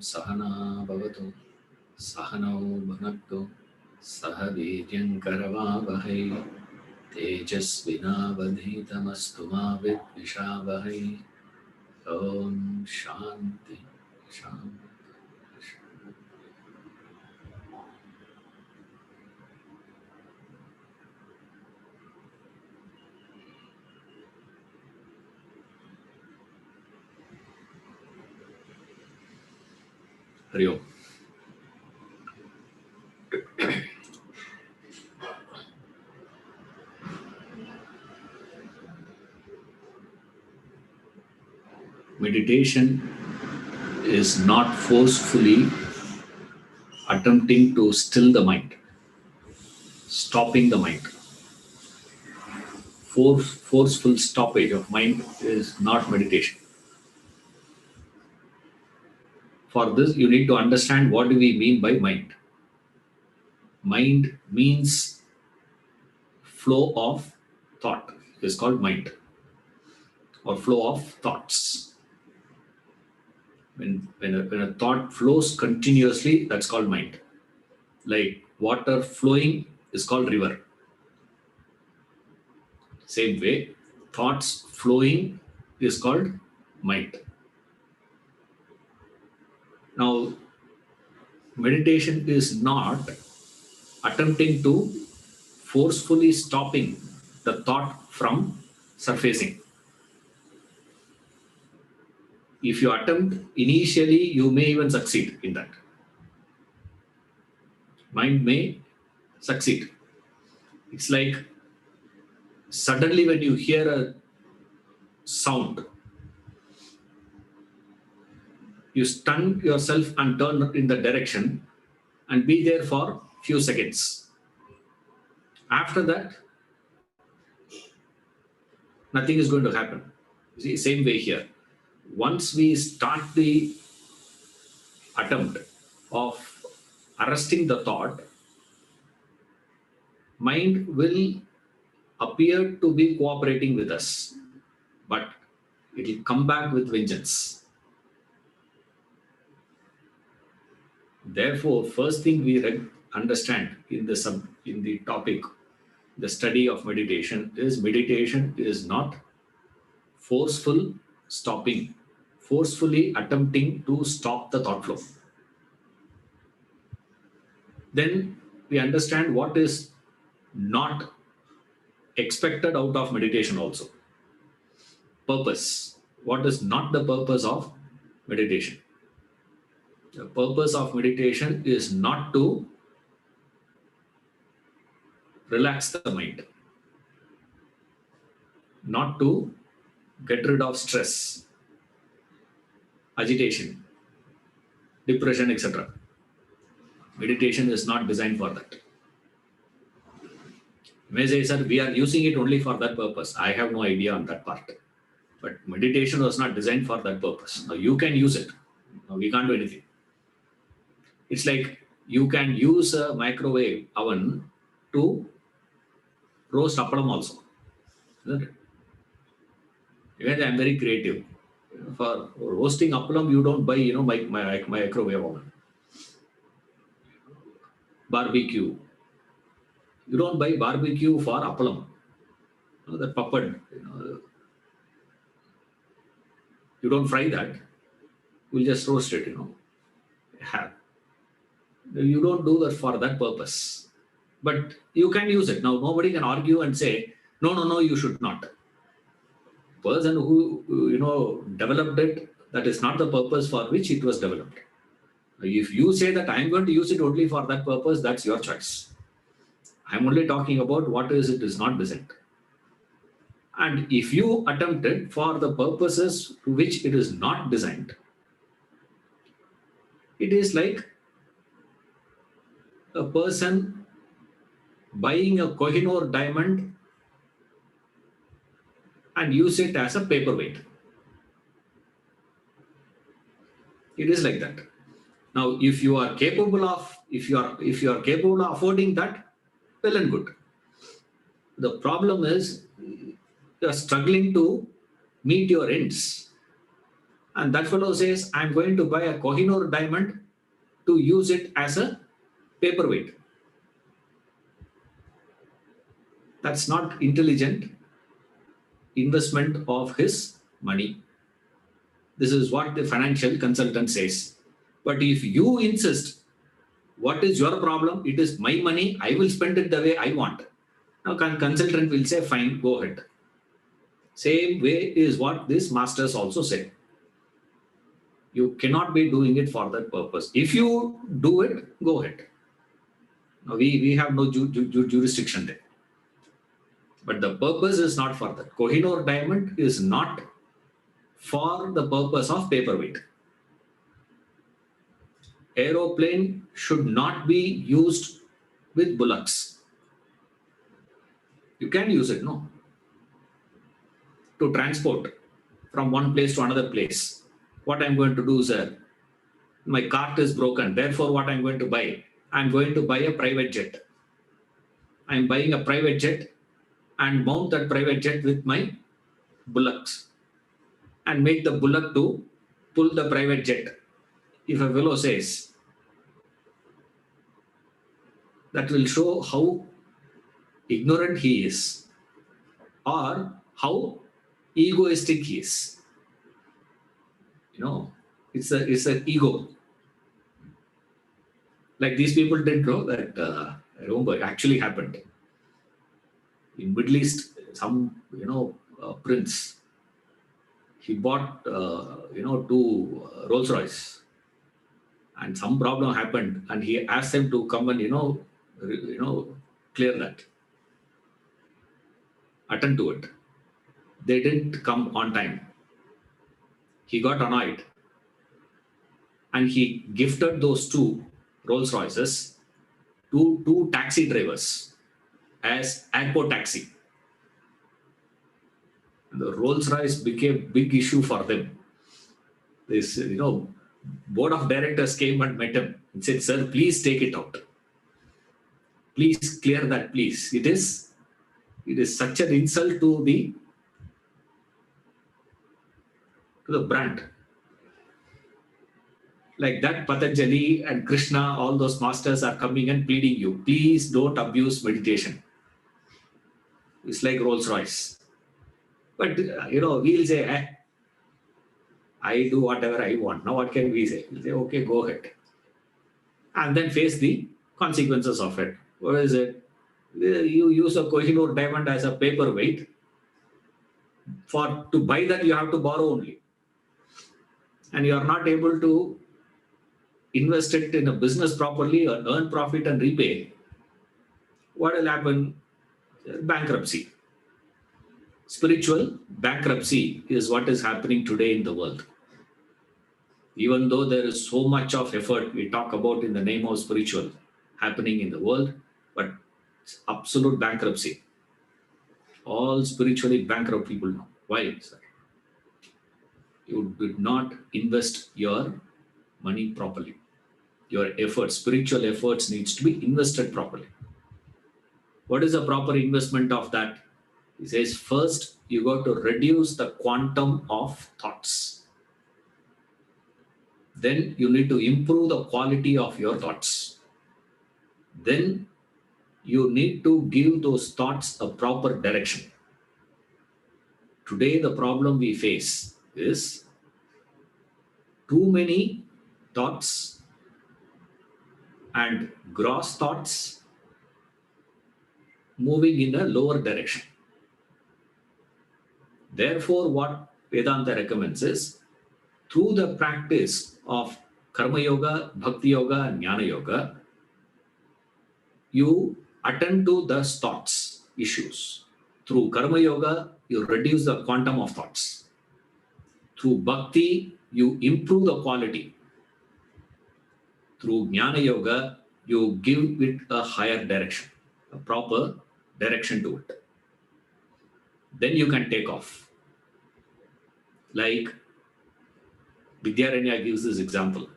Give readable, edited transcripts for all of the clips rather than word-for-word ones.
सहना भवतु सहनौ भुनक्तु सह वीर्यं करवावहै तेजस्विनावधीतमस्तु मा विद्विषावहै। ॐ शान्ति शान्ति। Hari Om. Meditation is not forcefully attempting to still the mind, stopping the mind. Forceful stoppage of mind is not meditation. For this, you need to understand what do we mean by mind. Mind means flow of thought. It is called mind, or flow of thoughts. When a thought flows continuously, that's called mind. Like water flowing is called river. Same way, thoughts flowing is called mind. Now, meditation is not attempting to forcefully stopping the thought from surfacing. If you attempt initially, you may even succeed in that. Mind may succeed. It's like suddenly when you hear a sound, you stun yourself and turn in the direction and be there for few seconds. After that, nothing is going to happen. You see, same way here. Once we start the attempt of arresting the thought, mind will appear to be cooperating with us, but it will come back with vengeance. Therefore, first thing we understand in the topic, the study of meditation is not forceful stopping, forcefully attempting to stop the thought flow. Then we understand what is not expected out of meditation also. Purpose. What is not the purpose of meditation? The purpose of meditation is not to relax the mind, not to get rid of stress, agitation, depression, etc. Meditation is not designed for that. You may say, sir, we are using it only for that purpose. I have no idea on that part. But meditation was not designed for that purpose. Now you can use it. Now we can't do anything. It's like you can use a microwave oven to roast appalam also. Isn't it? Even I'm very creative. For roasting appalam, you don't buy, my microwave oven. Barbecue. You don't buy barbecue for appalam. The puppet, you don't fry that. You'll just roast it, You don't do that for that purpose. But you can use it. Now, nobody can argue and say, no, you should not. Person who, developed it, that is not the purpose for which it was developed. If you say that I'm going to use it only for that purpose, that's your choice. I'm only talking about what is it is not designed. And if you attempt it for the purposes to which it is not designed, it is like a person buying a Kohinoor diamond and use it as a paperweight. It is like that. Now, if you are capable of affording that, well and good. The problem is you are struggling to meet your ends. And that fellow says, I'm going to buy a Kohinoor diamond to use it as a paperweight. That's not intelligent investment of his money. This is what the financial consultant says. But if you insist, what is your problem? It is my money. I will spend it the way I want. Now, consultant will say, fine, go ahead. Same way is what these masters also say. You cannot be doing it for that purpose. If you do it, go ahead. Now, we have no jurisdiction there. But the purpose is not for that. Kohinoor diamond is not for the purpose of paperweight. Aeroplane should not be used with bullocks. You can use it, no? To transport from one place to another place. What I'm going to do, sir? My cart is broken. Therefore, what I'm going to buy? I'm going to buy a private jet. I'm buying a private jet and mount that private jet with my bullocks and make the bullock to pull the private jet. If a fellow says, that will show how ignorant he is or how egoistic he is. It's an ego. Like these people didn't know that. I remember it actually happened in Middle East. Some prince, he bought two Rolls Royce, and some problem happened, and he asked them to come and clear that, attend to it. They didn't come on time. He got annoyed, and he gifted those two Rolls Royces to two taxi drivers as airport taxi. And the Rolls Royce became big issue for them. This board of directors came and met him and said, "Sir, please take it out. Please clear that, please. It is such an insult to the brand." Like that, Patanjali and Krishna, all those masters are coming and pleading you, please don't abuse meditation. It's like Rolls Royce. But, we'll say, I do whatever I want. Now what can we say? We'll say, okay, go ahead. And then face the consequences of it. What is it? You use a Kohinoor diamond as a paperweight. To buy that, you have to borrow only. And you are not able to invest it in a business properly or earn profit and repay. What will happen? Bankruptcy. Spiritual bankruptcy is what is happening today in the world. Even though there is so much of effort we talk about in the name of spiritual happening in the world, but it's absolute bankruptcy. All spiritually bankrupt people now. Why, sir? You did not invest your money properly. Your efforts, spiritual efforts, needs to be invested properly. What is the proper investment of that? He says, first, you got to reduce the quantum of thoughts. Then you need to improve the quality of your thoughts. Then you need to give those thoughts a proper direction. Today, the problem we face is too many thoughts and gross thoughts moving in a lower direction. Therefore, what Vedanta recommends is, through the practice of Karma Yoga, Bhakti Yoga, and Jnana Yoga, you attend to the thoughts issues. Through Karma Yoga, you reduce the quantum of thoughts. Through Bhakti, you improve the quality. Through Jnana Yoga, you give it a higher direction, a proper direction to it. Then you can take off. Like Vidyaranya gives this example.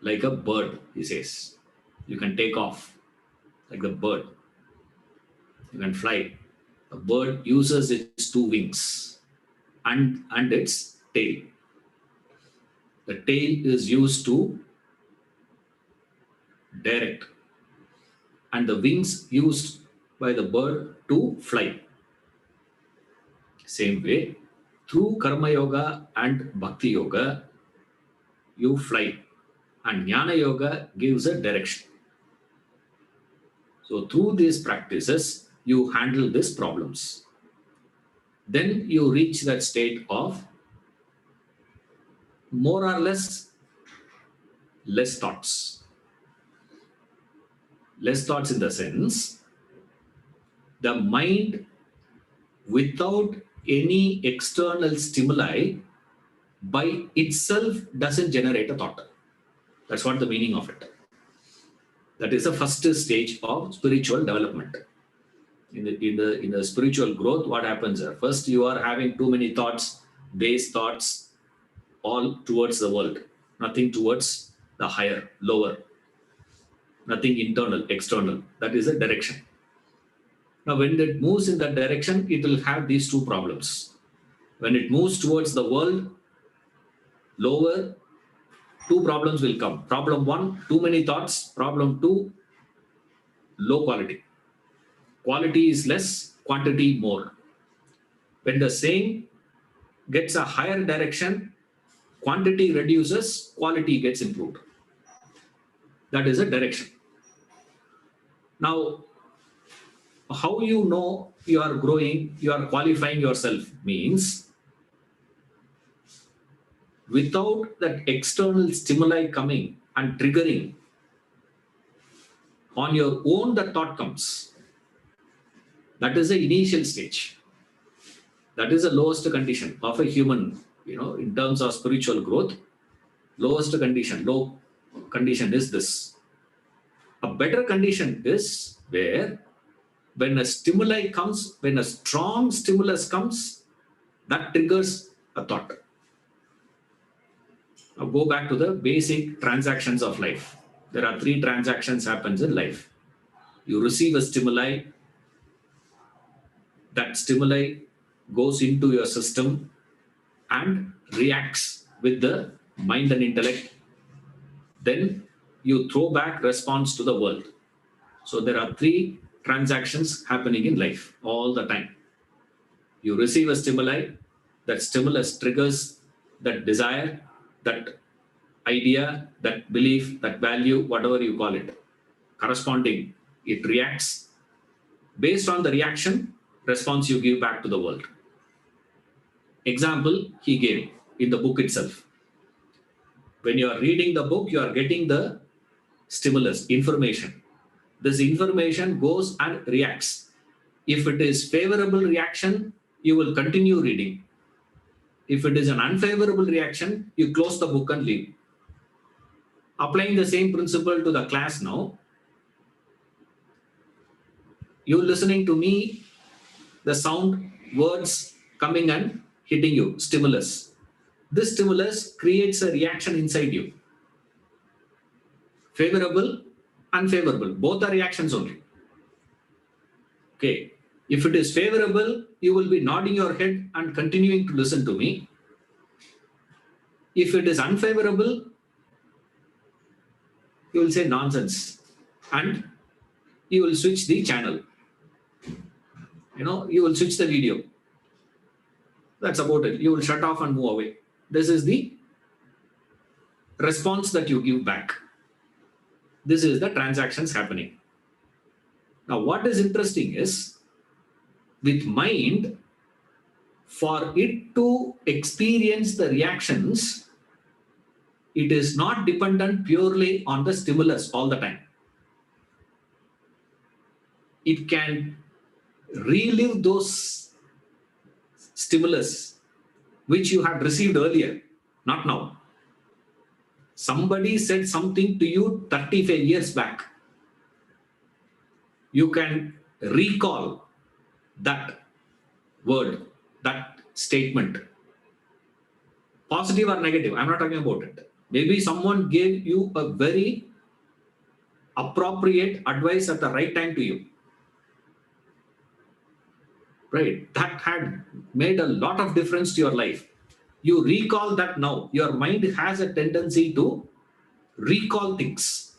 Like a bird, he says. You can take off like the bird. You can fly. A bird uses its two wings and its tail. The tail is used to direct, and the wings used by the bird to fly. Same way, through Karma Yoga and Bhakti Yoga, you fly. And Jnana Yoga gives a direction. So through these practices, you handle these problems. Then you reach that state of more or less thoughts. Less thoughts in the sense, the mind without any external stimuli by itself doesn't generate a thought. That's what the meaning of it. That is the first stage of spiritual development. In the spiritual growth, what happens there? First, you are having too many thoughts, base thoughts, all towards the world, nothing towards the higher, lower, nothing internal, external. That is the direction. Now, when it moves in that direction, it will have these two problems. When it moves towards the world, lower, two problems will come. Problem one, too many thoughts. Problem two, low quality. Quality is less, quantity more. When the same gets a higher direction, quantity reduces, quality gets improved. That is a direction. Now, how you know you are growing, you are qualifying yourself means without that external stimuli coming and triggering, on your own the thought comes. That is the initial stage. That is the lowest condition of a human, in terms of spiritual growth. Lowest condition, low condition is this. A better condition is where when a stimuli comes, when a strong stimulus comes, that triggers a thought. Now go back to the basic transactions of life. There are 3 transactions happens in life. You receive a stimuli, that stimuli goes into your system and reacts with the mind and intellect. Then you throw back response to the world. So there are 3 transactions happening in life all the time. You receive a stimuli, that stimulus triggers that desire, that idea, that belief, that value, whatever you call it. Corresponding, it reacts. Based on the reaction, response you give back to the world. Example he gave in the book itself. When you are reading the book, you are getting the stimulus, information. This information goes and reacts. If it is favorable reaction, you will continue reading. If it is an unfavorable reaction, you close the book and leave. Applying the same principle to the class now, you listening to me, the sound, words coming and hitting you, stimulus. This stimulus creates a reaction inside you. Favorable, unfavorable, both are reactions only. Okay. If it is favorable, you will be nodding your head and continuing to listen to me. If it is unfavorable, you will say nonsense and you will switch the channel. You will switch the video. That's about it. You will shut off and move away. This is the response that you give back. This is the transactions happening. Now, what is interesting is, with mind, for it to experience the reactions, it is not dependent purely on the stimulus all the time. It can relive those stimulus which you had received earlier, not now. Somebody said something to you 35 years back. You can recall that word, that statement. Positive or negative, I'm not talking about it. Maybe someone gave you a very appropriate advice at the right time to you. Right? That had made a lot of difference to your life. You recall that now. Your mind has a tendency to recall things.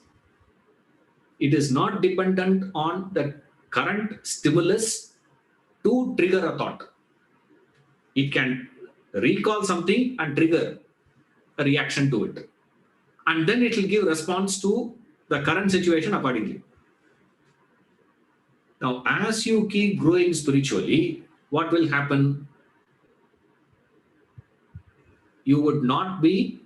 It is not dependent on the current stimulus to trigger a thought. It can recall something and trigger a reaction to it. And then it will give response to the current situation accordingly. Now, as you keep growing spiritually, what will happen? You would not be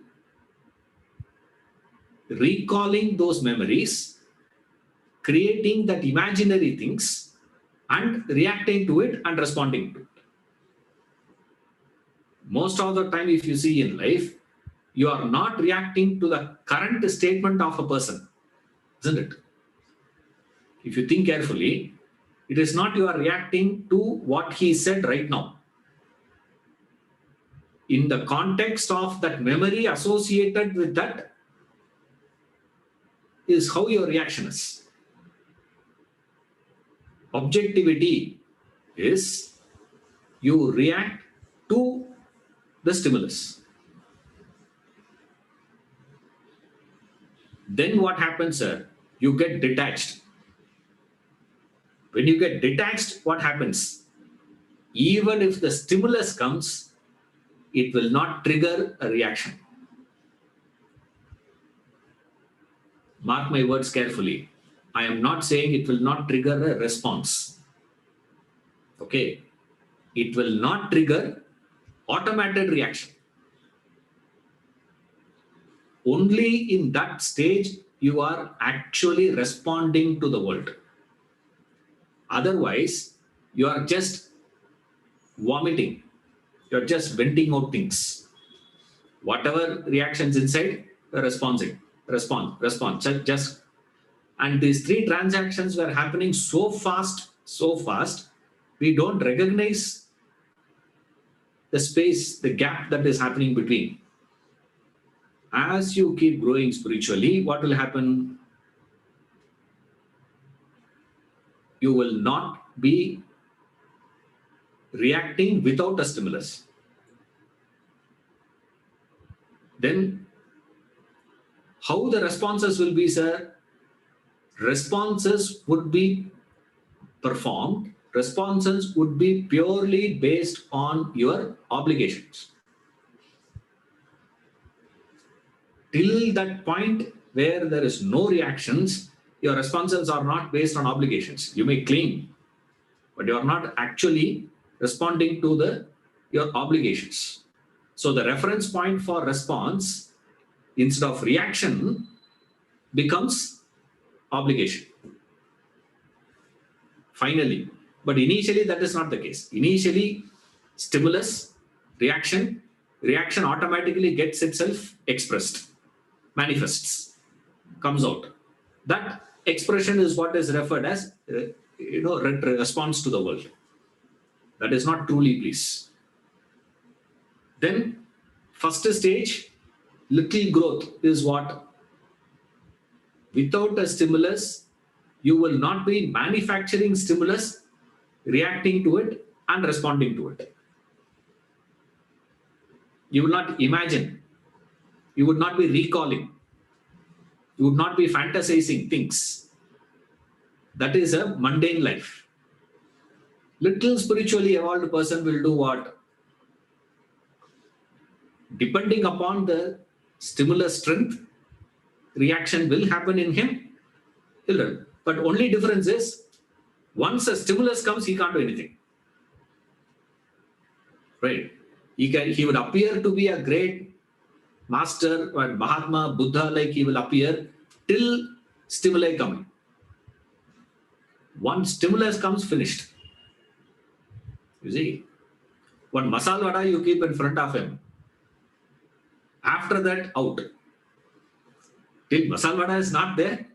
recalling those memories, creating that imaginary things, and reacting to it and responding to it. Most of the time, if you see in life, you are not reacting to the current statement of a person, isn't it? If you think carefully, it is not you are reacting to what he said right now. In the context of that memory associated with that is how your reaction is. Objectivity is you react to the stimulus. Then what happens, sir? You get detached. When you get detached, what happens? Even if the stimulus comes, it will not trigger a reaction. Mark my words carefully. I am not saying it will not trigger a response. Okay? It will not trigger automated reaction. Only in that stage you are actually responding to the world. Otherwise, you are just vomiting. You're just venting out things. Whatever reactions inside, you're responding. Respond. Just. And these three transactions were happening so fast, we don't recognize the space, the gap that is happening between. As you keep growing spiritually, what will happen? You will not be reacting without a stimulus. Then, how the responses will be, sir? Responses would be performed. Responses would be purely based on your obligations. Till that point where there is no reactions, your responses are not based on obligations. You may claim, but you are not actually responding to your obligations. So the reference point for response instead of reaction becomes obligation. Finally, but initially that is not the case. Initially, stimulus, reaction automatically gets itself expressed, manifests, comes out. That expression is what is referred as response to the world. That is not truly bliss. Then first stage, little growth is what? Without a stimulus, you will not be manufacturing stimulus, reacting to it and responding to it. You will not imagine. You would not be recalling. You would not be fantasizing things. That is a mundane life. Little spiritually evolved person will do what? Depending upon the stimulus strength, reaction will happen in him. But only difference is, once a stimulus comes, he can't do anything. Right? He would appear to be a great master or Mahatma, Buddha, like he will appear till stimuli come. Once stimulus comes, finished. You see, one masala vada you keep in front of him. After that, out. Till masala vada is not there,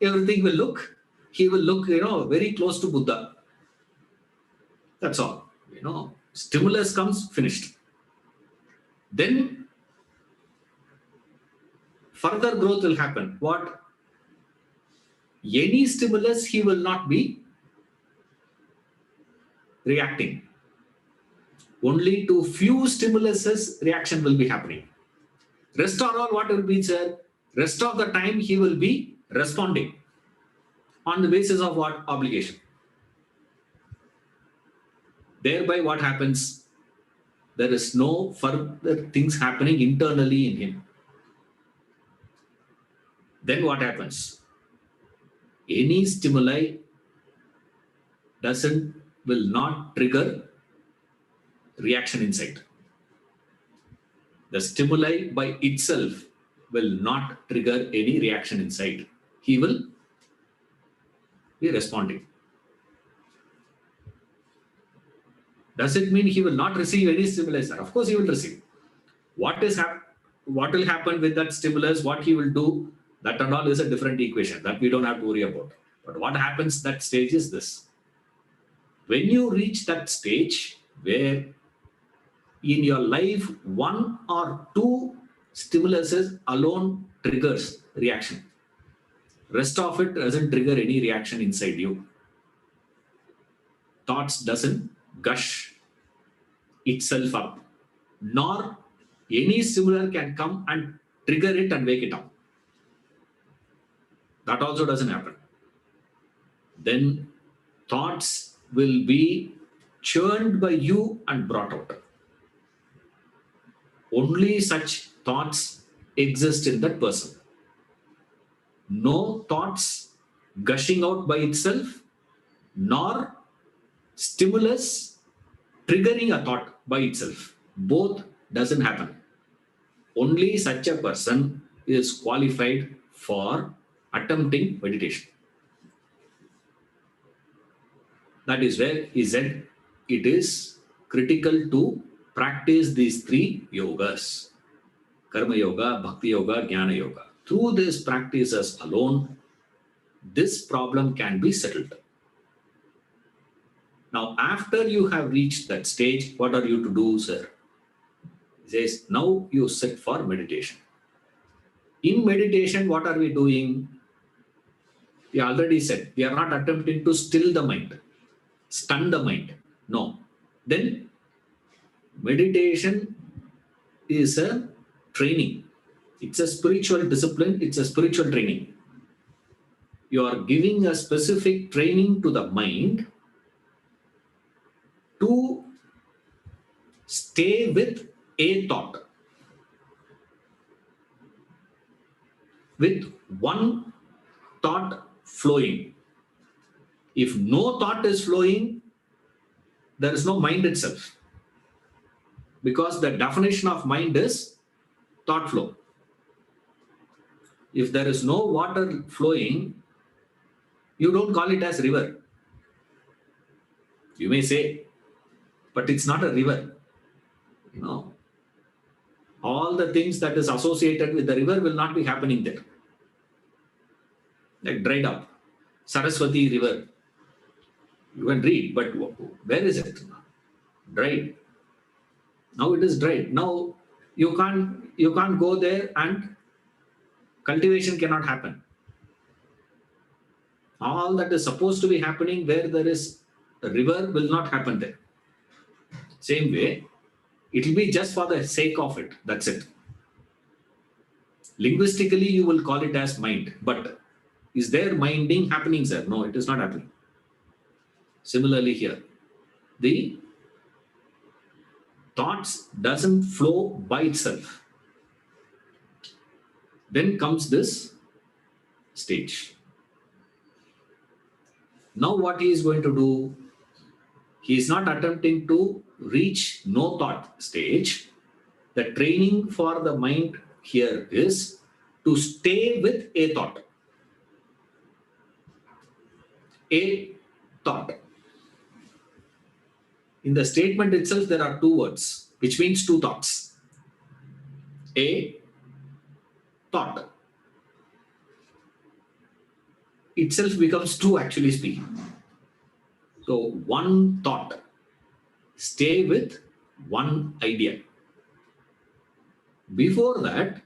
everything will look, he will look, very close to Buddha. That's all. Stimulus comes, finished. Then further growth will happen. What? Any stimulus, he will not be reacting. Only to few stimuluses, reaction will be happening. Rest are all what will be, sir? Rest of the time, he will be responding on the basis of what? Obligation. Thereby what happens? There is no further things happening internally in him. Then what happens? Any stimuli will not trigger reaction inside. The stimuli by itself will not trigger any reaction inside. He will be responding. Does it mean he will not receive any stimulus? Of course he will receive. What will happen with that stimulus, what he will do, that and all is a different equation that we don't have to worry about. But what happens that stage is this. When you reach that stage where in your life one or two stimuluses alone triggers reaction, rest of it doesn't trigger any reaction inside you. Thoughts doesn't gush itself up, nor any similar can come and trigger it and wake it up. That also doesn't happen. Then thoughts will be churned by you and brought out. Only such thoughts exist in that person. No thoughts gushing out by itself, nor stimulus triggering a thought by itself. Both doesn't happen. Only such a person is qualified for attempting meditation. That is where he said it is critical to practice these three yogas: Karma Yoga, Bhakti Yoga, Jnana Yoga. Through these practices alone, this problem can be settled. Now, after you have reached that stage, what are you to do, sir? He says, now you sit for meditation. In meditation, what are we doing? We already said, we are not attempting to still the mind, stun the mind. No. Then, meditation is a training. It's a spiritual discipline. It's a spiritual training. You are giving a specific training to the mind to stay with a thought, with one thought flowing. If no thought is flowing, there is no mind itself, because the definition of mind is thought flow. If there is no water flowing, you don't call it as river. You may say, but it's not a river. You know, all the things that is associated with the river will not be happening there. Like dried up, Saraswati river. You can read, but where is it? Dried. Now it is dried. Now you can't go there, and cultivation cannot happen. All that is supposed to be happening where there is a river will not happen there. Same way, it will be just for the sake of it. That's it. Linguistically, you will call it as mind. But is there minding happening, sir? No, it is not happening. Similarly here, the thoughts doesn't flow by itself. Then comes this stage. Now what he is going to do? He is not attempting to reach no thought stage. The training for the mind here is to stay with a thought. A thought. In the statement itself, there are two words, which means two thoughts. A thought itself becomes two, actually speaking. So one thought, stay with one idea. Before that,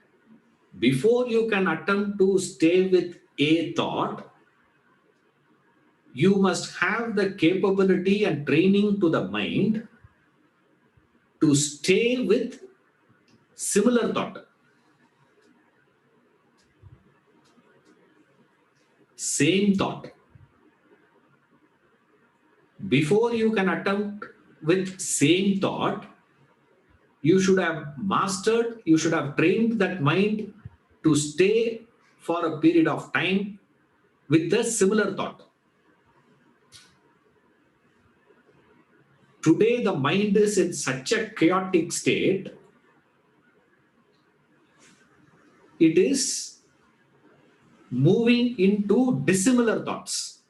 before you can attempt to stay with a thought, you must have the capability and training to the mind to stay with similar thought. Same thought. Before you can attempt with same thought, you should have mastered, you should have trained that mind to stay for a period of time with a similar thought. Today, the mind is in such a chaotic state, it is moving into dissimilar thoughts.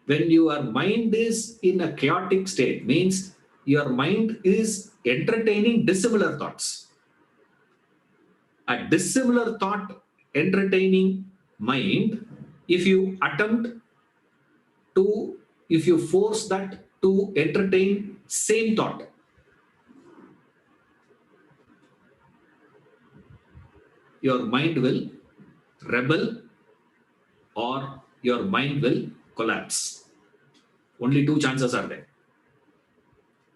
When your mind is in a chaotic state, means your mind is entertaining dissimilar thoughts. A dissimilar thought entertaining mind, if you attempt to, if you force that to entertain same thought, your mind will rebel or your mind will collapse. Only two chances are there.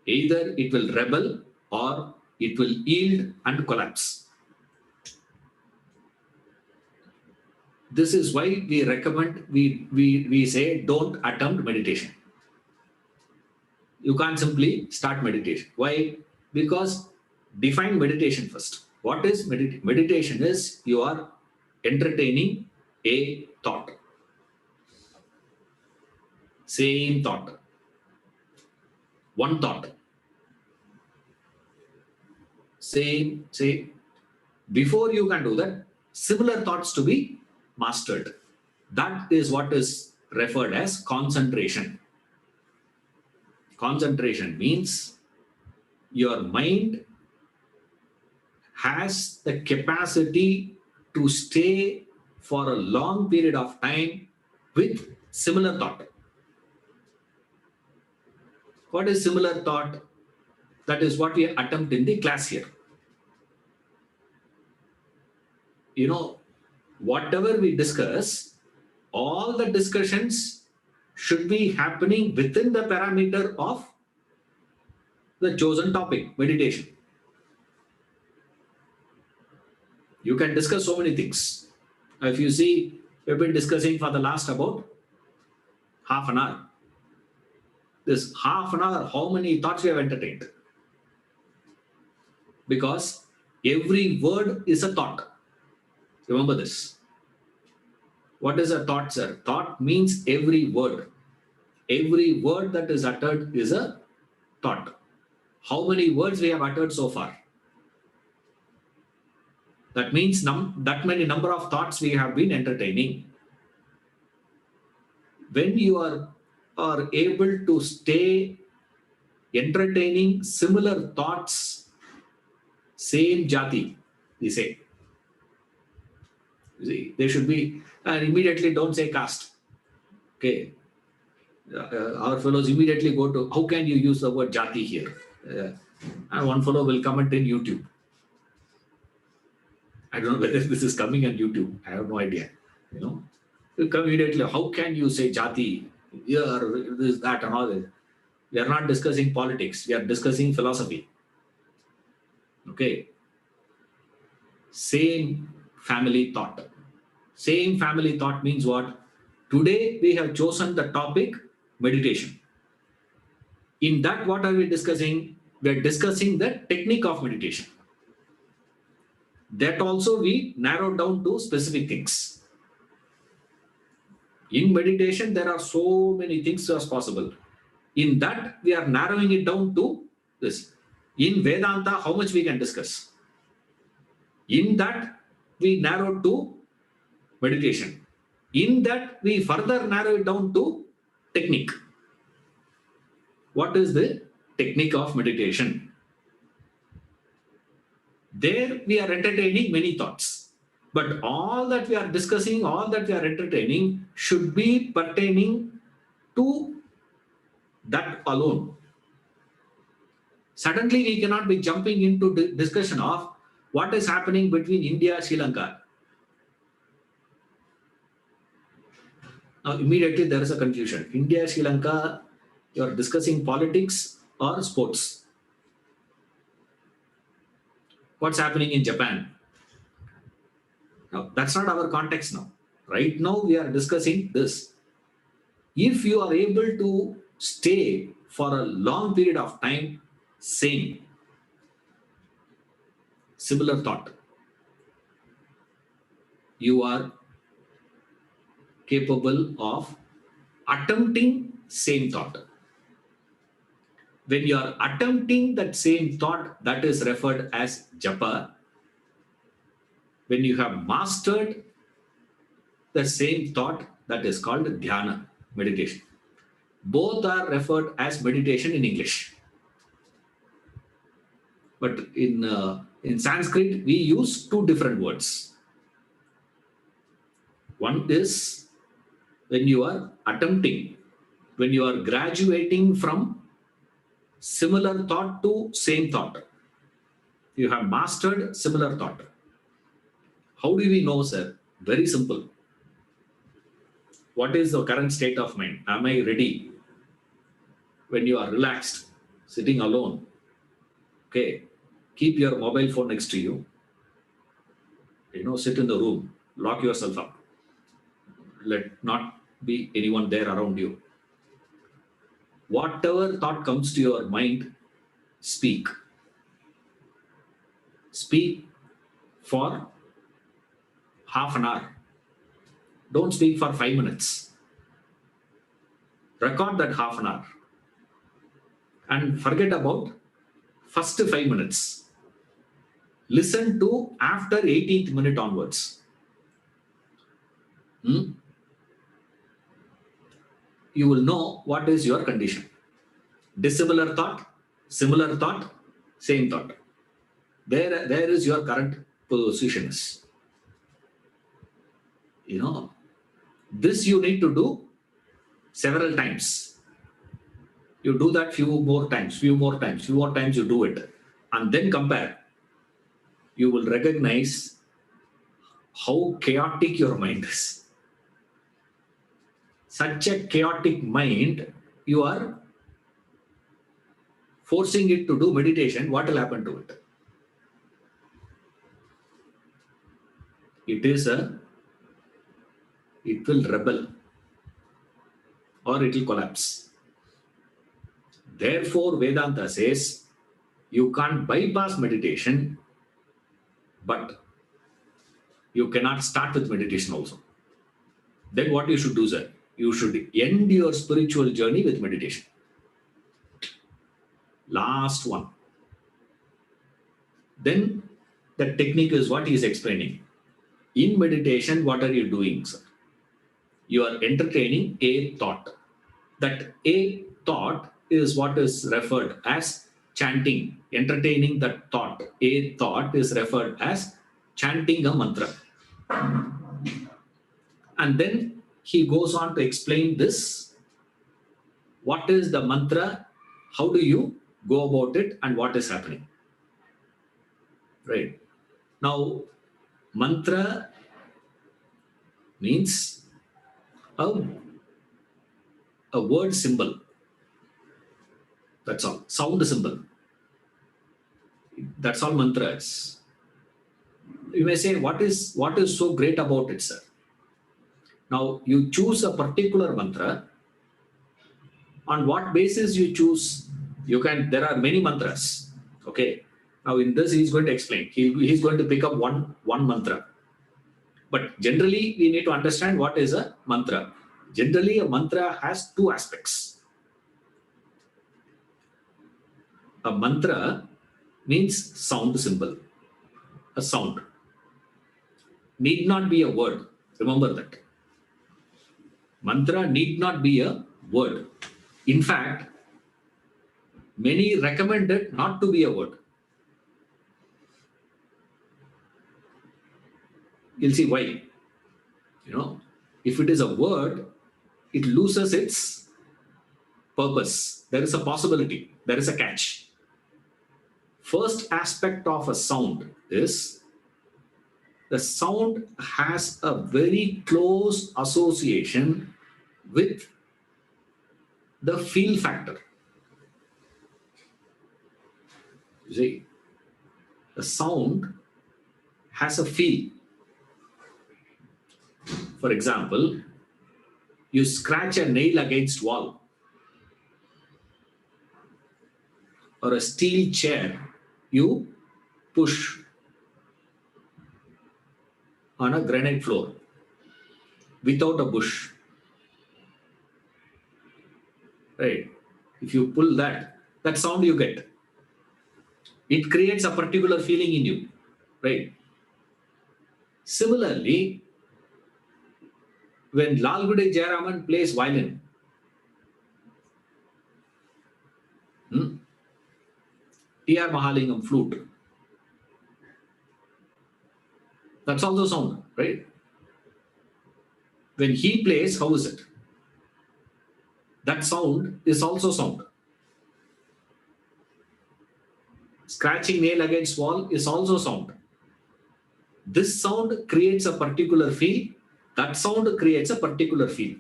Either it will rebel or it will yield and collapse. This is why we recommend, we say don't attempt meditation. You can't simply start meditation. Why? Because define meditation first. What is meditation? Meditation is you are entertaining a thought. Same thought. One thought. Same. Before you can do that, similar thoughts to be mastered. That is what is referred as concentration. Concentration means your mind has the capacity to stay for a long period of time with similar thought. What is similar thought? That is what we attempt in the class here. You know, whatever we discuss, all the discussions should be happening within the parameter of the chosen topic, meditation. You can discuss so many things. If you see, we've been discussing for the last about half an hour. This half an hour, how many thoughts we have entertained? Because every word is a thought. Remember this. What is a thought, sir? Thought means every word. Every word that is uttered is a thought. How many words we have uttered so far? That means that many number of thoughts we have been entertaining. When you are able to stay entertaining similar thoughts, same jati, we say. You see, there should be, and immediately don't say caste. Okay. Our fellows immediately go to, how can you use the word jati here? And one fellow will comment in YouTube. I don't know whether this is coming on YouTube. I have no idea. You know, you come immediately, how can you say jati here, this, that, and all this? We are not discussing politics. We are discussing philosophy. Okay. Same family thought. Same family thought means what? Today we have chosen the topic meditation. In that, what are we discussing? We are discussing the technique of meditation. That also we narrowed down to specific things. In meditation, there are so many things as possible. In that, we are narrowing it down to this. In Vedanta, how much we can discuss? In that, we narrowed to meditation. In that, we further narrow it down to technique. What is the technique of meditation? There we are entertaining many thoughts. But all that we are discussing, all that we are entertaining should be pertaining to that alone. Suddenly we cannot be jumping into the discussion of what is happening between India and Sri Lanka. Now immediately there is a confusion. India, Sri Lanka, you are discussing politics or sports. What's happening in Japan? Now, that's not our context now. Right now, we are discussing this. If you are able to stay for a long period of time, same, similar thought, you are capable of attempting same thought. When you are attempting that same thought, that is referred as japa. When you have mastered the same thought, that is called dhyana, meditation. Both are referred as meditation in English. But in Sanskrit, we use two different words. One is when you are attempting, when you are graduating from similar thought to same thought. You have mastered similar thought. How do we know, sir? Very simple. What is the current state of mind? Am I ready? When you are relaxed, sitting alone, okay, keep your mobile phone next to you. Sit in the room, lock yourself up. Let not be anyone there around you. Whatever thought comes to your mind, speak. Speak for half an hour. Don't speak for 5 minutes. Record that half an hour. And forget about first 5 minutes. Listen to after 18th minute onwards. You will know what is your condition. Dissimilar thought, similar thought, same thought. There is your current position is. This you need to do several times. You do that few more times you do it, and then compare. You will recognize how chaotic your mind is. Such a chaotic mind, you are forcing it to do meditation. What will happen to it? It will rebel or it will collapse. Therefore, Vedanta says you can't bypass meditation, but you cannot start with meditation also. Then what you should do, sir? You should end your spiritual journey with meditation. Last one. Then the technique is what he is explaining. In meditation, what are you doing, sir? You are entertaining a thought. That a thought is what is referred as chanting. Entertaining that thought. A thought is referred as chanting a mantra. And then he goes on to explain this. What is the mantra? How do you go about it? And what is happening? Right. Now, mantra means a word symbol. That's all. Sound symbol. That's all mantra is. You may say, what is so great about it, sir? Now, you choose a particular mantra. On what basis you choose? There are many mantras. Okay. Now, in this, he's going to explain. He's going to pick up one mantra. But generally, we need to understand what is a mantra. Generally, a mantra has two aspects. A mantra means sound symbol. A sound. Need not be a word. Remember that. Mantra need not be a word. In fact, many recommend it not to be a word. You'll see why. If it is a word, it loses its purpose. There is a possibility. There is a catch. First aspect of a sound is the sound has a very close association with the feel factor. You see, the sound has a feel. For example, You scratch a nail against wall or a steel chair, you push on a granite floor without a bush. Right? If you pull that sound you get. It creates a particular feeling in you. Right? Similarly, when Lalgude Jayaraman plays violin, T.R. Mahalingam flute, that's also sound, right? When he plays, how is it? That sound is also sound. Scratching nail against wall is also sound. This sound creates a particular feel. That sound creates a particular feel.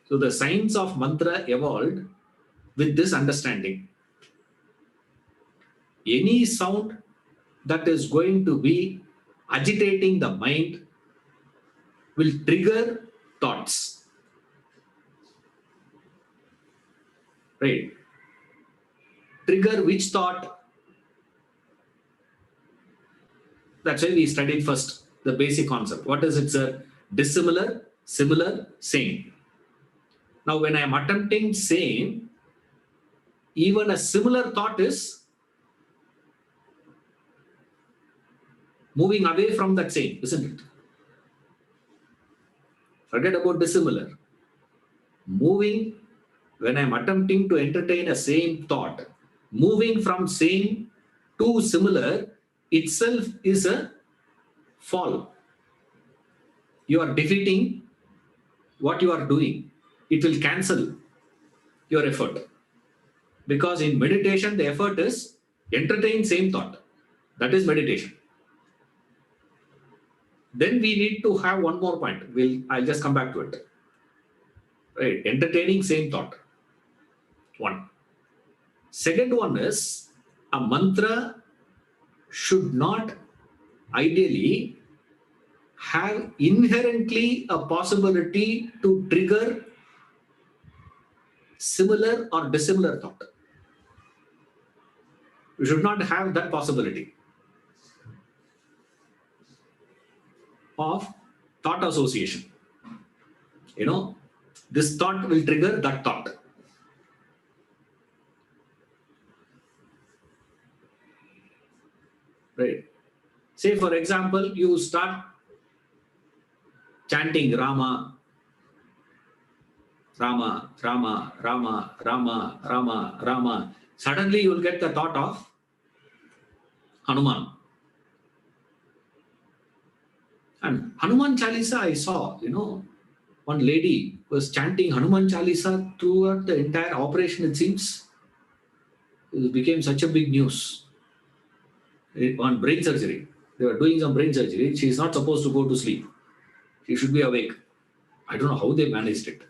So the science of mantra evolved with this understanding. Any sound that is going to be agitating the mind will trigger thoughts. Right? Trigger which thought? That's why we studied first the basic concept. What is it, sir? Dissimilar, similar, same. Now, when I am attempting same, even a similar thought is moving away from that same, isn't it? Forget about dissimilar. Moving, when I am attempting to entertain a same thought, moving from same to similar itself is a fall. You are defeating what you are doing. It will cancel your effort. Because in meditation, the effort is entertain same thought. That is meditation. Then we need to have one more point. I'll just come back to it. Right? Entertaining same thought. One. Second one is a mantra should not ideally have inherently a possibility to trigger similar or dissimilar thought. We should not have that possibility of thought association. This thought will trigger that thought. Right? Say, for example, you start chanting Rama, Rama, Rama, Rama, Rama, Rama, Rama. Suddenly you will get the thought of Hanuman. And Hanuman Chalisa, I saw, one lady was chanting Hanuman Chalisa throughout the entire operation, it seems. It became such a big news. On brain surgery. They were doing some brain surgery. She is not supposed to go to sleep. She should be awake. I don't know how they managed it.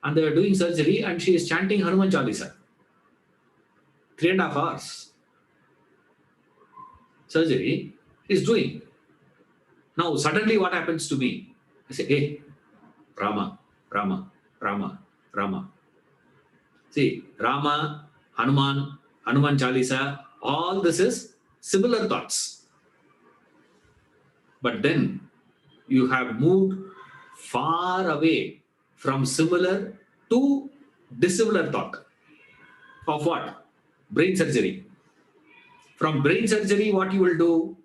And they were doing surgery and she is chanting Hanuman Chalisa. 3.5 hours. Surgery is doing. Now, suddenly what happens to me? I say, hey, Rama, Rama, Rama, Rama. See, Rama, Hanuman, Hanuman Chalisa, all this is similar thoughts. But then you have moved far away from similar to dissimilar thought. Of what? Brain surgery. From brain surgery, what you will do?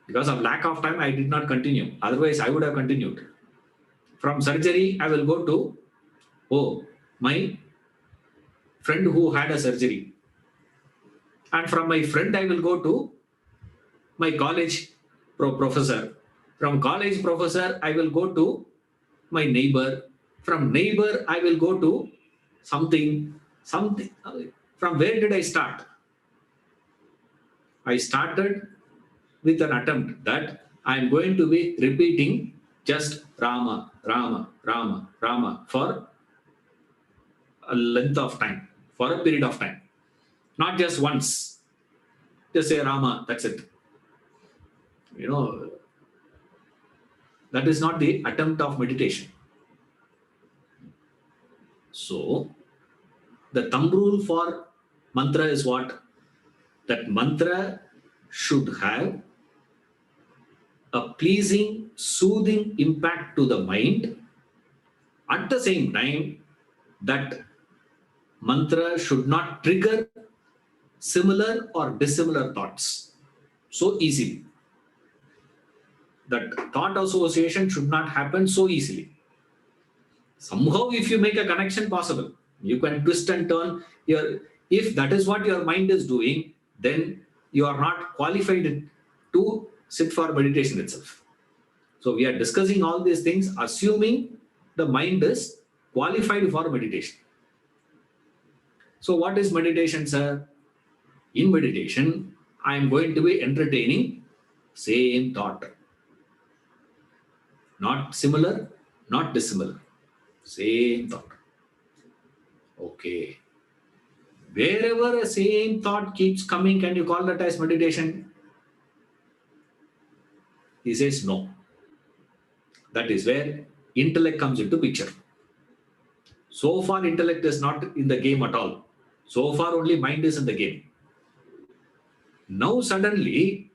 Because of lack of time, I did not continue. Otherwise, I would have continued. From surgery, I will go to, my friend who had a surgery. And from my friend, I will go to my college professor. From college professor, I will go to my neighbor. From neighbor, I will go to something. From where did I start? I started with an attempt that I am going to be repeating just Rama, Rama, Rama, Rama for a length of time, for a period of time. Not just once. Just say Rama, that's it. That is not the attempt of meditation. So, the thumb rule for mantra is what? That mantra should have a pleasing, soothing impact to the mind. At the same time, that mantra should not trigger similar or dissimilar thoughts so easily. That thought association should not happen so easily. Somehow, if you make a connection possible, you can twist and turn your. If that is what your mind is doing, then you are not qualified to sit for meditation itself. So we are discussing all these things, assuming the mind is qualified for meditation. So what is meditation, sir? In meditation, I am going to be entertaining same thought. Not similar, not dissimilar. Same thought. Okay. Wherever a same thought keeps coming, can you call that as meditation? He says no. That is where intellect comes into picture. So far, intellect is not in the game at all. So far, only mind is in the game. Now, suddenly,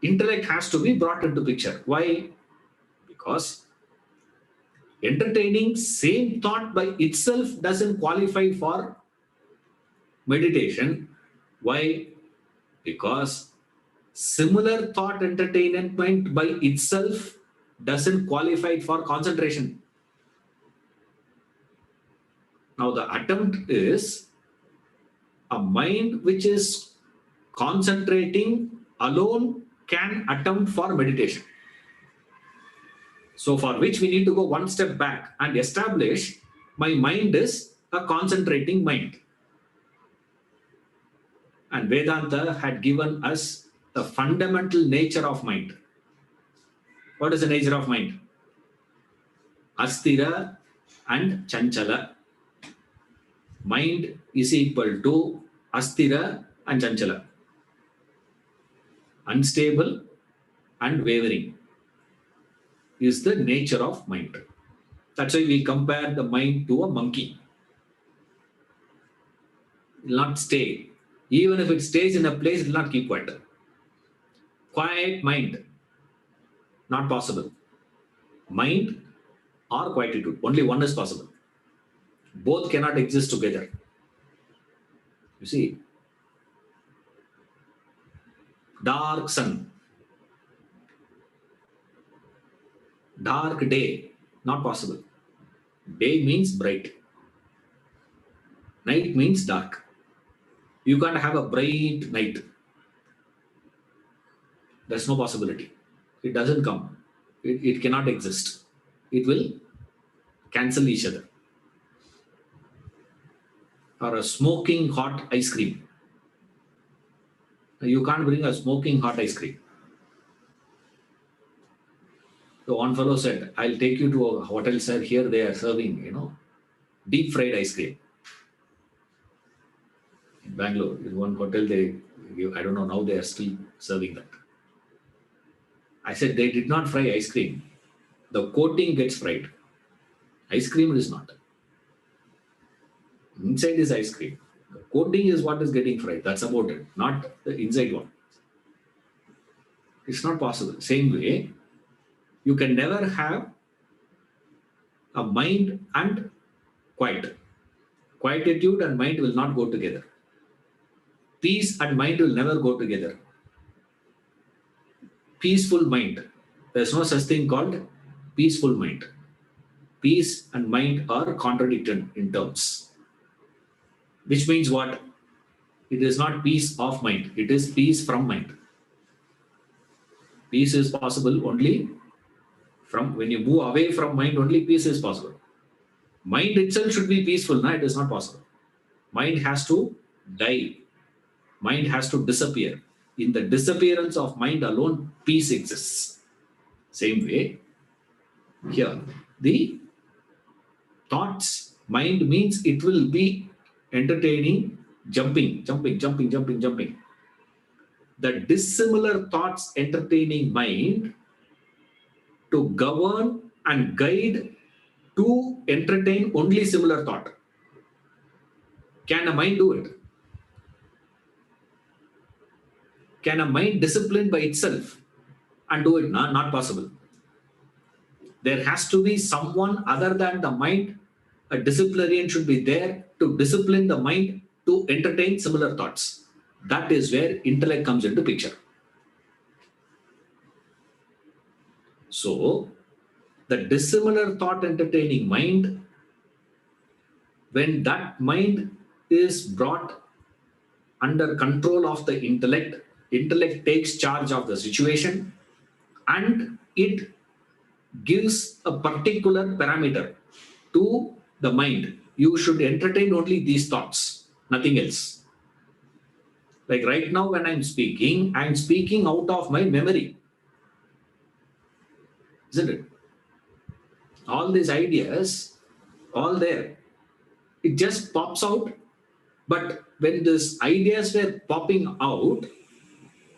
intellect has to be brought into picture. Why? Because entertaining same thought by itself doesn't qualify for meditation. Why? Because similar thought entertainment by itself doesn't qualify for concentration. Now the attempt is a mind which is concentrating alone can attempt for meditation. So for which we need to go one step back and establish my mind is a concentrating mind. And Vedanta had given us the fundamental nature of mind. What is the nature of mind? Asthira and Chanchala. Mind is equal to Asthira and Chanchala. Unstable and wavering is the nature of mind. That's why we compare the mind to a monkey. It will not stay. Even if it stays in a place, it will not keep quiet. Quiet mind, not possible. Mind or quietude, only one is possible. Both cannot exist together. You see, dark sun, dark day, not possible. Day means bright. Night means dark. You can't have a bright night. There's no possibility. It doesn't come. It cannot exist. It will cancel each other. Or a smoking hot ice cream. You can't bring a smoking hot ice cream. So one fellow said, I'll take you to a hotel, sir. Here they are serving, deep fried ice cream. In Bangalore, in one hotel, I don't know, now they are still serving that. I said, they did not fry ice cream. The coating gets fried. Ice cream is not. Inside is ice cream. The coating is what is getting fried. That's about it, not the inside one. It's not possible. Same way, you can never have a mind and quiet. Quietude and mind will not go together. Peace and mind will never go together. Peaceful mind. There's no such thing called peaceful mind. Peace and mind are contradicted in terms. Which means what? It is not peace of mind. It is peace from mind. Peace is possible only from when you move away from mind, only peace is possible. Mind itself should be peaceful. No, it is not possible. Mind has to die. Mind has to disappear. In the disappearance of mind alone, peace exists. Same way, here, the thoughts, mind means it will be entertaining, jumping. The dissimilar thoughts entertaining mind to govern and guide to entertain only similar thought. Can a mind do it? Can a mind discipline by itself and do it? No, not possible. There has to be someone other than the mind. A disciplinarian should be there to discipline the mind to entertain similar thoughts. That is where intellect comes into picture. So, the dissimilar thought entertaining mind, when that mind is brought under control of the intellect, intellect takes charge of the situation and it gives a particular parameter to the mind. You should entertain only these thoughts, nothing else. Like right now, when I'm speaking out of my memory, isn't it? All these ideas, all there, it just pops out. But when these ideas were popping out,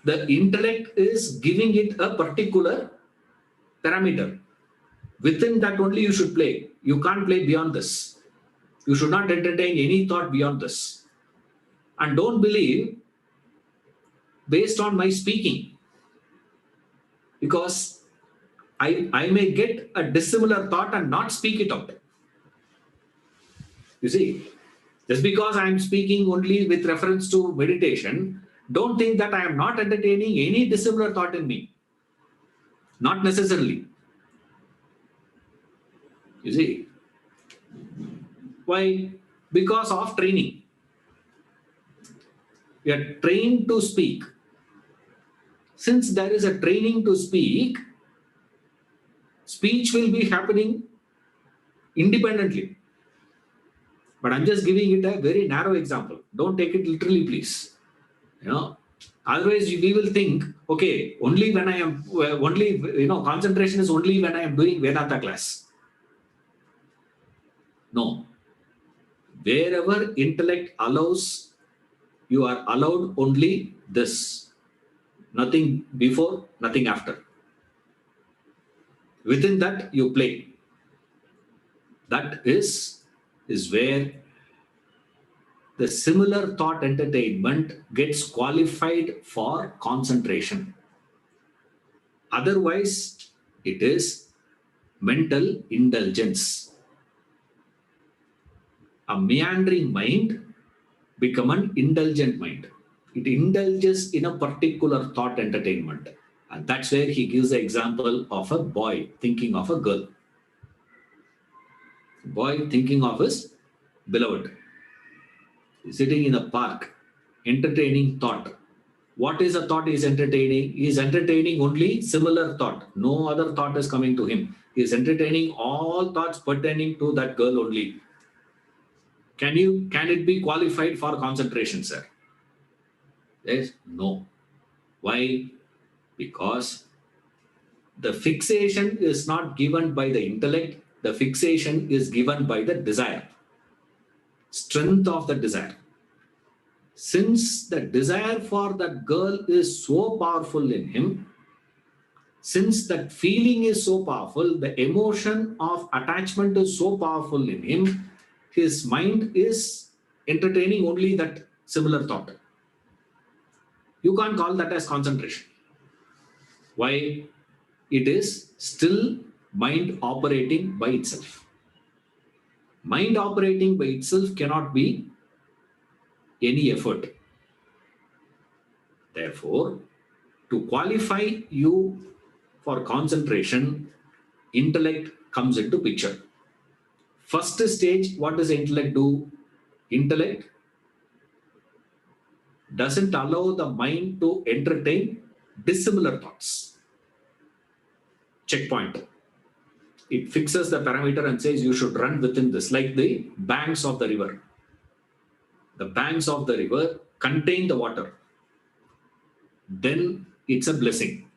the intellect is giving it a particular parameter. Within that only you should play. You can't play beyond this. You should not entertain any thought beyond this. And don't believe based on my speaking, because I may get a dissimilar thought and not speak it out. You see, just because I am speaking only with reference to meditation, don't think that I am not entertaining any dissimilar thought in me. Not necessarily. You see, why? Because of training. We are trained to speak. Since there is a training to speak, speech will be happening independently. But I'm just giving it a very narrow example. Don't take it literally, please. Otherwise we will think, okay, only when I am concentration is only when I am doing Vedanta class. No. Wherever intellect allows, you are allowed only this. Nothing before, nothing after. Within that, you play. That is where the similar thought entertainment gets qualified for concentration. Otherwise, it is mental indulgence. A meandering mind become an indulgent mind. It indulges in a particular thought entertainment. And that's where he gives the example of a boy thinking of a girl. Boy thinking of his beloved. Sitting in a park, entertaining thought. What is a thought he is entertaining? He is entertaining only similar thought. No other thought is coming to him. He is entertaining all thoughts pertaining to that girl only. Can it be qualified for concentration, sir? Yes? No. Why? Because the fixation is not given by the intellect. The fixation is given by the desire. Strength of the desire. Since the desire for that girl is so powerful in him, since that feeling is so powerful, the emotion of attachment is so powerful in him, his mind is entertaining only that similar thought. You can't call that as concentration. Why? It is still mind operating by itself. Mind operating by itself cannot be any effort. Therefore, to qualify you for concentration, intellect comes into picture. First stage, what does intellect do? Intellect doesn't allow the mind to entertain dissimilar thoughts. Checkpoint. It fixes the parameter and says you should run within this, like the banks of the river. The banks of the river contain the water. Then it's a blessing.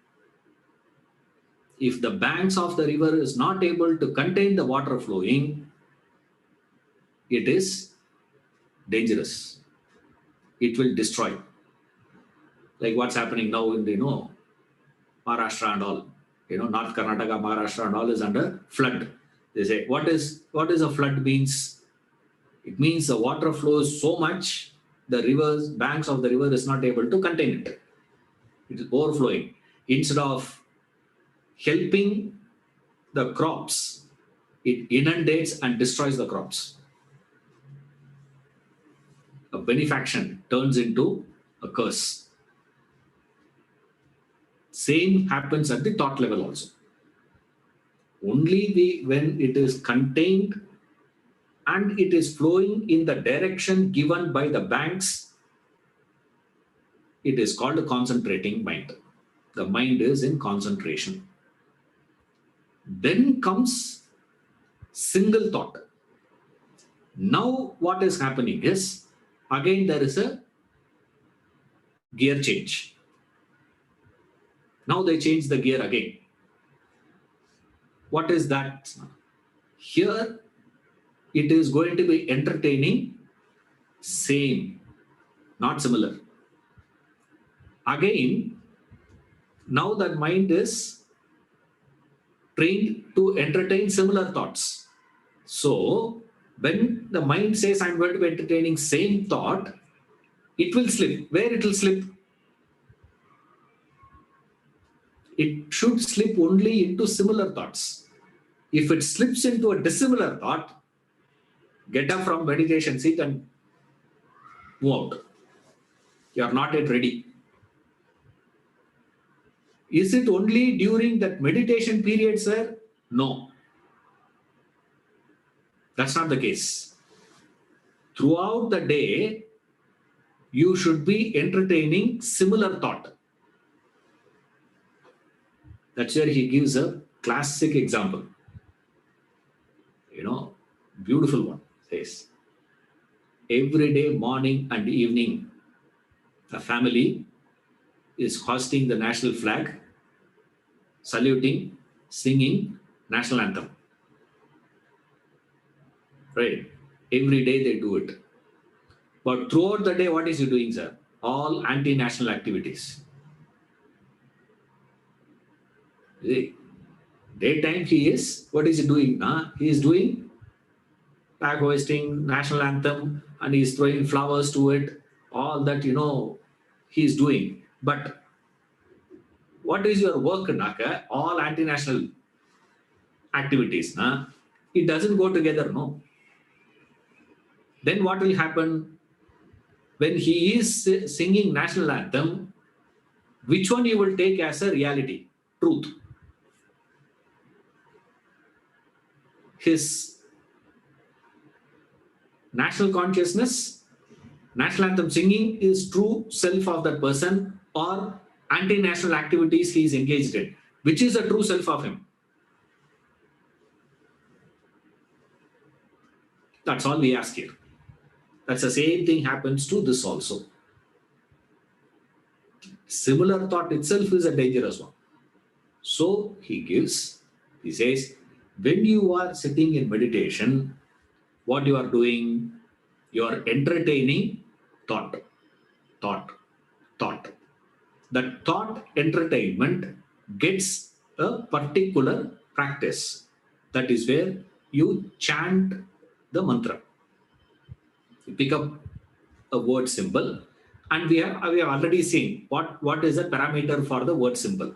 If the banks of the river is not able to contain the water flowing, it is dangerous. It will destroy. Like what's happening now in Maharashtra and all. North Karnataka, Maharashtra, and all is under flood. They say, what is a flood means? It means the water flows so much, the rivers, banks of the river is not able to contain it. It is overflowing. Instead of helping the crops, it inundates and destroys the crops. A benefaction turns into a curse. Same happens at the thought level also. Only when it is contained and it is flowing in the direction given by the banks, it is called a concentrating mind. The mind is in concentration. Then comes single thought. Now what is happening is, again there is a gear change. Now they change the gear again. What is that? Here it is going to be entertaining, same, not similar. Again, now that mind is trained to entertain similar thoughts. So when the mind says, I'm going to be entertaining same thought, it will slip. Where it will slip? It should slip only into similar thoughts. If it slips into a dissimilar thought, get up from meditation seat and move out. You are not yet ready. Is it only during that meditation period, sir? No. That's not the case. Throughout the day, you should be entertaining similar thought. That's where he gives a classic example. Beautiful one. Says, every day, morning and evening, the family is hoisting the national flag, saluting, singing national anthem. Right? Every day they do it. But throughout the day, what is he doing, sir? All anti-national activities. Daytime what is he doing? He is doing flag hoisting, national anthem, and he is throwing flowers to it. All that, he is doing. But what is your work, Naka? All anti-national activities. It doesn't go together, no. Then what will happen? When he is singing national anthem, which one you will take as a reality, truth? His national consciousness, national anthem singing is true self of that person, or anti-national activities he is engaged in. Which is the true self of him? That's all we ask here. That's the same thing happens to this also. Similar thought itself is a dangerous one. So he says, when you are sitting in meditation, what you are doing? You are entertaining thought. That thought entertainment gets a particular practice. That is where you chant the mantra. You pick up a word symbol, and we have already seen what is the parameter for the word symbol.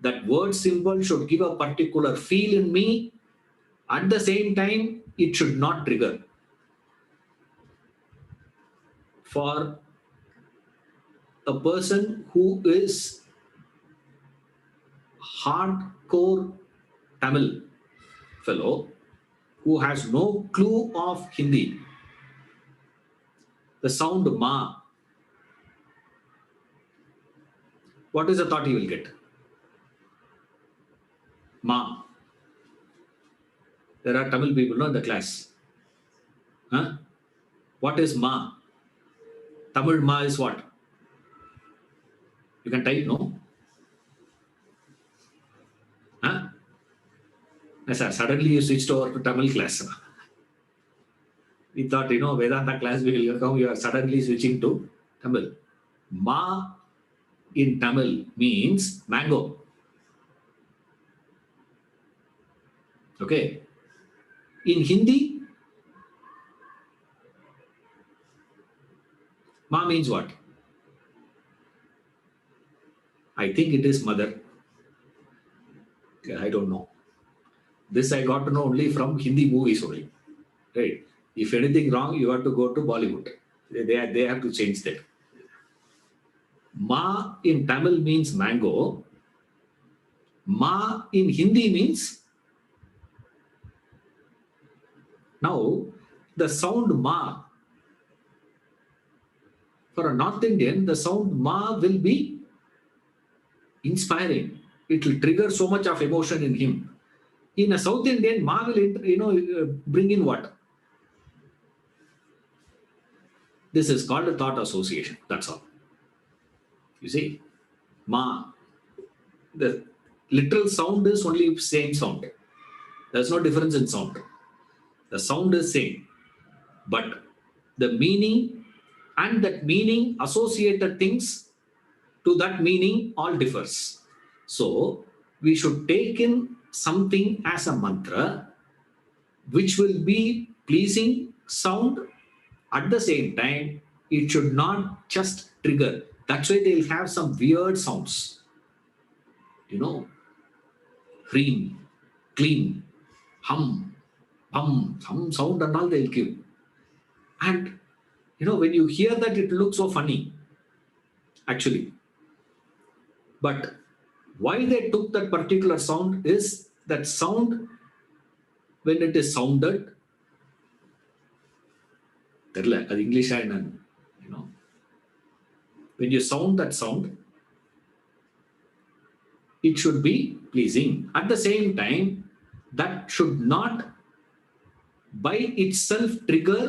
That word symbol should give a particular feel in me. At the same time, it should not trigger. For a person who is hardcore Tamil fellow, who has no clue of Hindi, the sound ma, what is the thought he will get? Ma. There are Tamil people in the class. What is ma? Tamil ma is what? You can type, no? Yes, sir. Suddenly you switched over to Tamil class. We thought, Vedanta class will come, you are suddenly switching to Tamil. Ma in Tamil means mango. Okay. In Hindi, Ma means what? I think it is mother. I don't know. This I got to know only from Hindi movies only. Right. If anything wrong, you have to go to Bollywood. They have to change that. Ma in Tamil means mango. Ma in Hindi means, now the sound ma, for a North Indian, the sound ma will be inspiring. It will trigger so much of emotion in him. In a South Indian, ma will bring in what? This is called a thought association. That's all. You see, ma, the literal sound is only same sound. There's no difference in sound. The sound is same, but the meaning and that meaning associated things to that meaning all differs. So we should take in something as a mantra which will be pleasing sound. At the same time, it should not just trigger. That's why they'll have some weird sounds, you know, cream, clean, hum, hum sound and all they'll give. And when you hear that, it looks so funny, actually. But why they took that particular sound is that sound, when it is sounded, தெரியல அது இங்கிலீஷா என்னன்னு, when you sound that sound, it should be pleasing. At the same time, that should not by itself trigger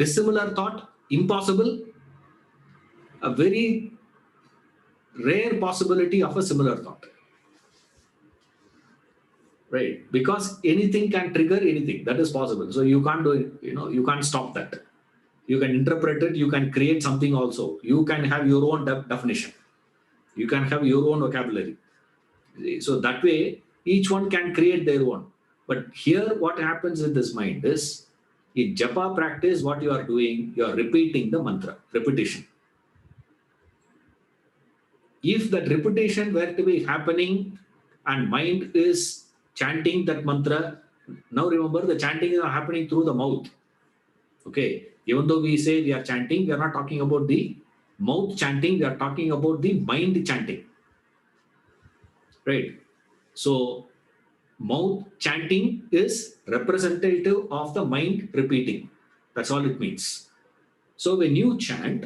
dissimilar thought, impossible, a very rare possibility of a similar thought. Right? Because anything can trigger anything. That is possible. So you can't do it, you can't stop that. You can interpret it, you can create something also. You can have your own definition. You can have your own vocabulary. So that way, each one can create their own. But here, what happens with this mind is, in japa practice, what you are doing, you are repeating the mantra, repetition. If that repetition were to be happening and mind is chanting that mantra, now remember the chanting is happening through the mouth. Okay, even though we say we are chanting, we are not talking about the mouth chanting, we are talking about the mind chanting. Right? So mouth chanting is representative of the mind repeating. That's all it means. So when you chant,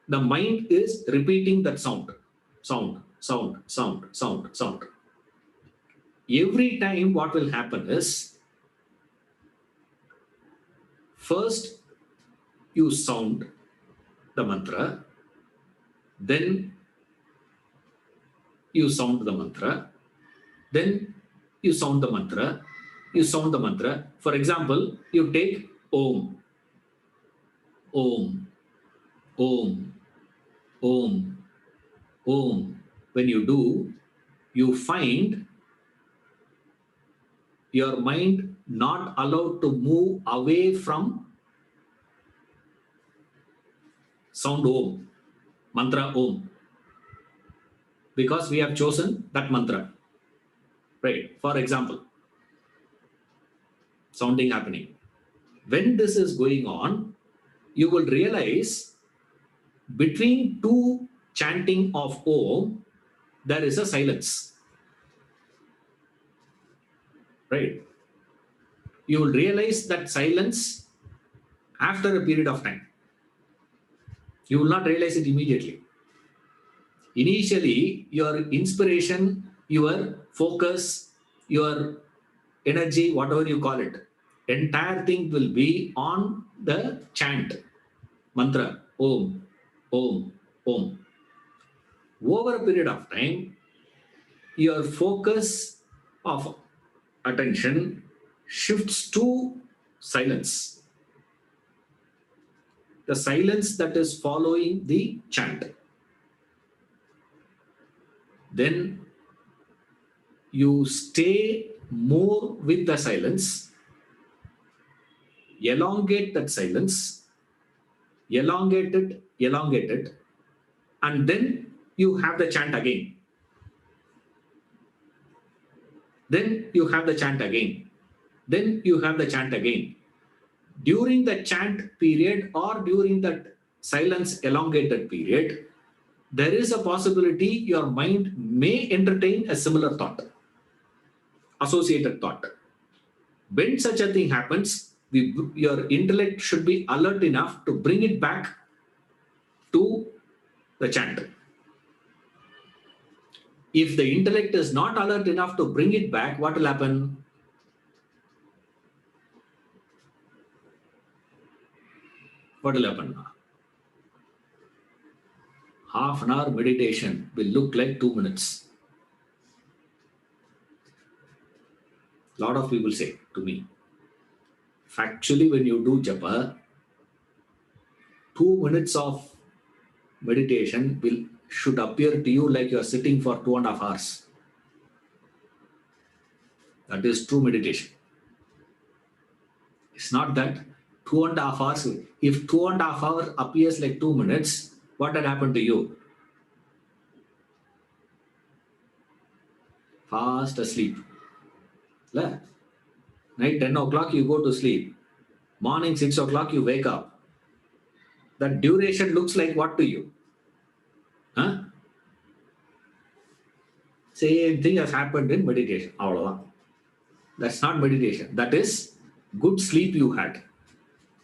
the mind is repeating that sound. Every time what will happen is, first you sound the mantra, then you sound the mantra, then you sound the mantra, you sound the mantra. For example, you take Om, Om, Om, Om, Om. When you do, you find your mind not allowed to move away from sound Om, mantra Om, because we have chosen that mantra. Right? For example, sounding happening. When this is going on, you will realize between two chanting of Om, there is a silence. Right? You will realize that silence after a period of time. You will not realize it immediately. Initially, your inspiration, your focus, your energy, whatever you call it, entire thing will be on the chant, mantra, Om, Om, Om. Over a period of time, your focus of attention shifts to silence. The silence that is following the chant. Then you stay more with the silence, elongate that silence, elongate it, and then you have the chant again. Then you have the chant again. Then you have the chant again. During the chant period or during that silence elongated period, there is a possibility your mind may entertain a similar thought, associated thought. When such a thing happens, your intellect should be alert enough to bring it back to the chant. If the intellect is not alert enough to bring it back, what will happen? What will happen? Half an hour meditation will look like 2 minutes. A lot of people say to me, factually, when you do japa, 2 minutes of meditation should appear to you like you are sitting for 2.5 hours. That is true meditation. It's not that 2.5 hours. If 2.5 hours appears like 2 minutes, what had happened to you? Fast asleep. Night 10 o'clock you go to sleep. Morning 6 o'clock you wake up. That duration looks like what to you? Huh? Same thing has happened in meditation. That's not meditation. That is good sleep you had.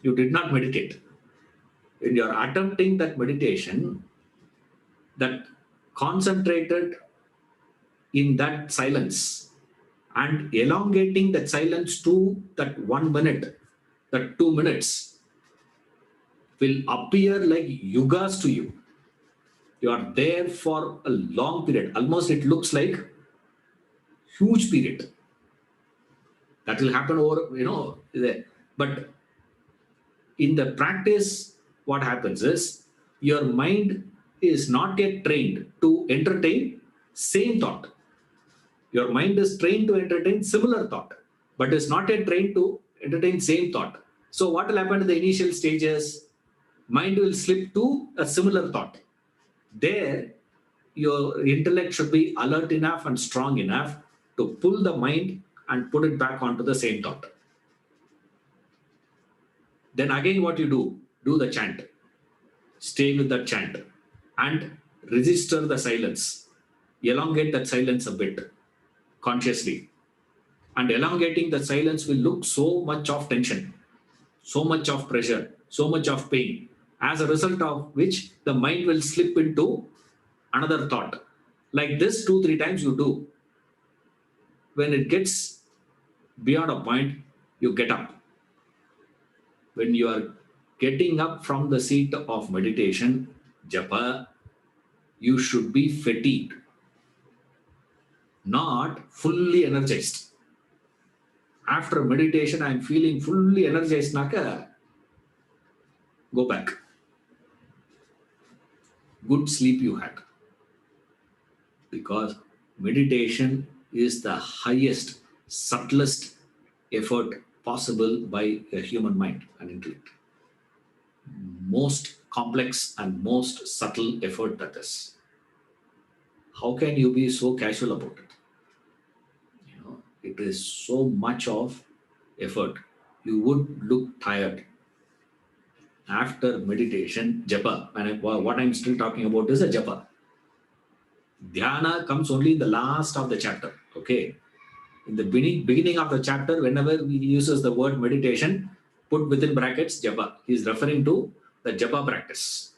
You did not meditate. When you are attempting that meditation, that concentrated in that silence and elongating that silence to that 1 minute, that 2 minutes will appear like yugas to you. You are there for a long period. Almost it looks like huge period. That will happen over, but in the practice, what happens is your mind is not yet trained to entertain same thought. Your mind is trained to entertain similar thought, but is not yet trained to entertain same thought. So what will happen in the initial stages? Mind will slip to a similar thought. There, your intellect should be alert enough and strong enough to pull the mind and put it back onto the same thought. Then again what you do the chant. Stay with that chant and register the silence. Elongate that silence a bit consciously. And elongating the silence will look so much of tension, so much of pressure, so much of pain, as a result of which the mind will slip into another thought. Like this 2-3 times you do. When it gets beyond a point, you get up. When you are getting up from the seat of meditation, japa, you should be fatigued, not fully energized. After meditation, I am feeling fully energized, naka, go back. Good sleep you had. Because meditation is the highest, subtlest effort possible by a human mind and intellect. Most complex and most subtle effort that is. How can you be so casual about it? It is so much of effort. You would look tired. After meditation, japa, and what I'm still talking about is a japa. Dhyana comes only in the last of the chapter. Okay. In the beginning of the chapter, whenever he uses the word meditation, put within brackets japa. He is referring to the japa practice.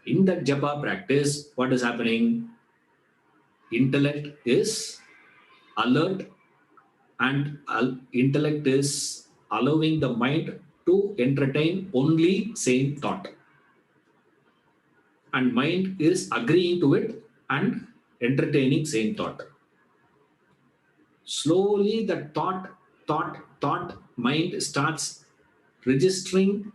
In that japa practice, what is happening? Intellect is alert and intellect is allowing the mind to entertain only same thought. And mind is agreeing to it and entertaining same thought. Slowly the thought mind starts registering,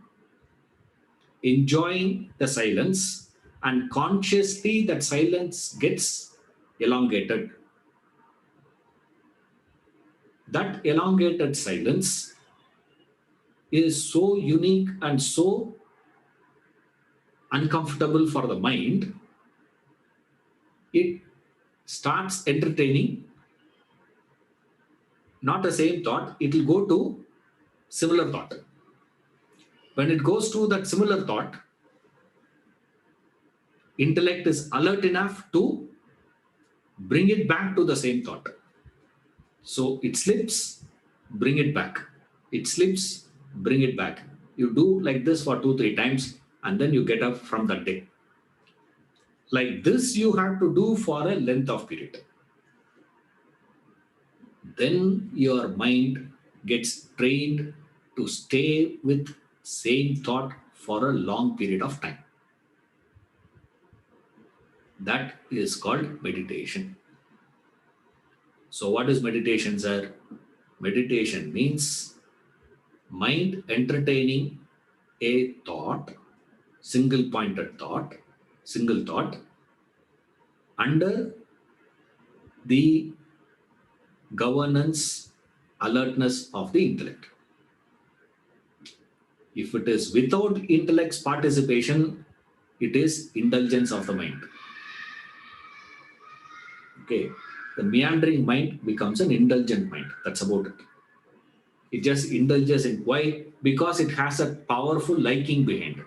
enjoying the silence, and consciously that silence gets elongated. That elongated silence is so unique and so uncomfortable for the mind, it starts entertaining not the same thought, it will go to similar thought. When it goes to that similar thought, intellect is alert enough to bring it back to the same thought. So it slips, bring it back. It slips, bring it back. You do like this for 2, 3 times, and then you get up from that day. Like this, you have to do for a length of period. Then your mind gets trained to stay with same thought for a long period of time. That is called meditation. So, what is meditation, sir? Meditation means mind entertaining a thought, single pointed thought, single thought, under the governance, alertness of the intellect. If it is without intellect's participation, it is indulgence of the mind. Okay. The meandering mind becomes an indulgent mind. That's about it. It just indulges in why? Because it has a powerful liking behind it.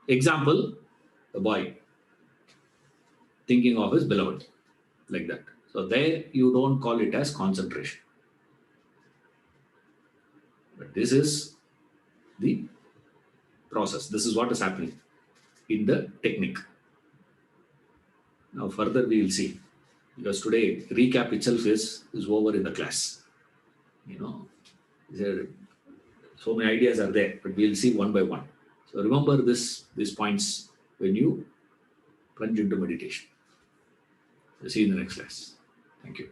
Example, the boy thinking of his beloved, like that. So there you don't call it as concentration. But this is the process. This is what is happening in the technique. Now further we will see. Because today recap itself is over in the class. You know, there, so many ideas are there, but we'll see one by one. So remember these points when you plunge into meditation. We'll see you in the next class. Thank you.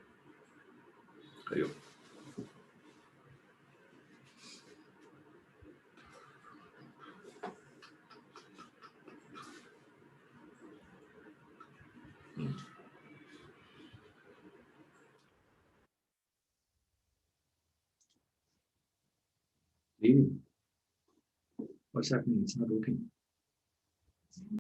Hari Om. What's happening? It's not working.